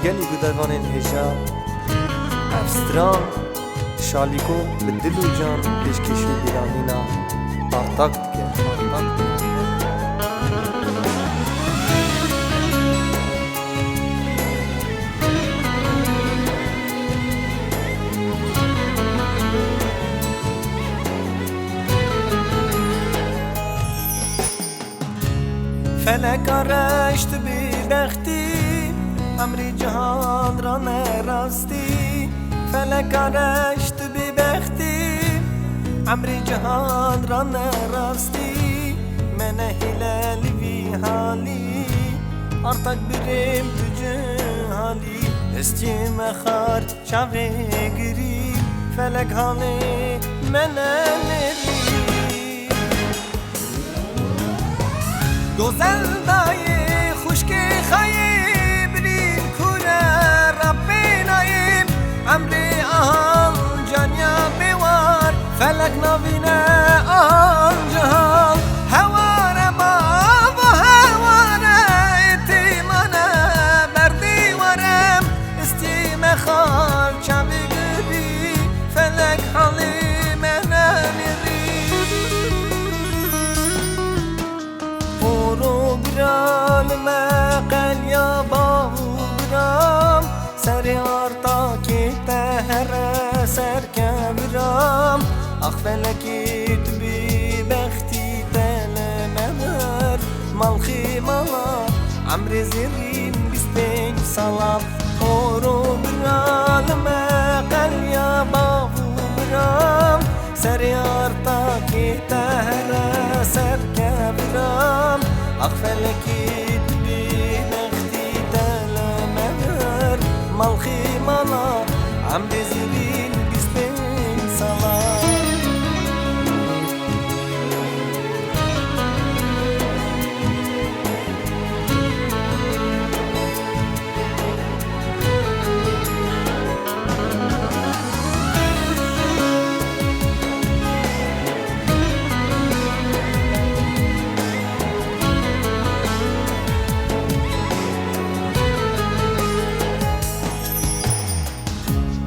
گلی گودگان هجا افستران شالیکو به دل و جان پیشکشی بیرانینا آرتاک دیگه فلک رشت بی بختی امری جهان را نراستی فلک رشت بی بختی امری جهان را نراستی من هلال وی حالی ارتک بریم تو جهالی استیم خار شوی گری فلک حالی من نری دوزل دای خشکی خایی بریم کوره ربی ناییم امری آن جانیا بیوار فلک نوینه آن جهان هواره ما و هواره اتیمانه بردی ورم استیم خال چاوی گری فلک حالی منه برام ما قل يا بابو برام سري ارتاكي تهر سرك برام اخفلك تبي بختي تلممر مالخي مالا عمري زرين بستين صلاة خورو برام ما قل يا بابو برام سري ارتاكي تهر سرك برام أغفلك بنختي تلممر مالخي مالا عم بزبين بسبين صلاة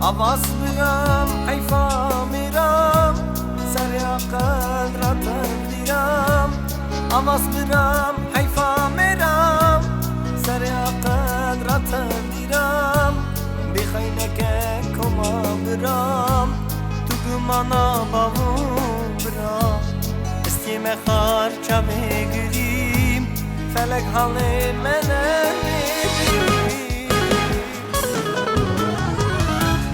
آواز برام حیفا میرم سر عقل را تردیرم آواز برام حیفا میرم سر عقل را تردیرم بخینه کما برام تو گمانا باو برام استیم خار چا بگیریم فلک حال منه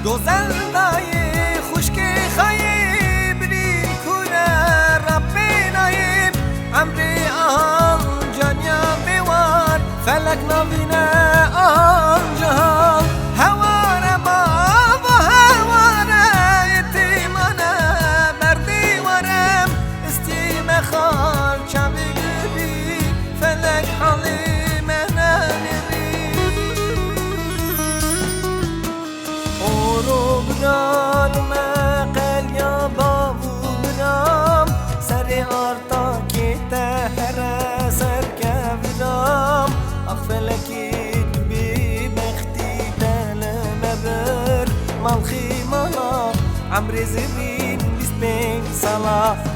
دوزل دای خشکی خایی بریم کوره ربی ناییم امری آن جانیا بیوار فلک نوینه آن جهان هواره ما و هواره اتیمانه بردی ورم استیم خال چاوی گری فلک حالی منه برام قل يا بابو برام سري ارتاكي تهر سرك برام اغفلك تبي بختي تلمبر مالخي مالا عمري زبين بسبين صلاة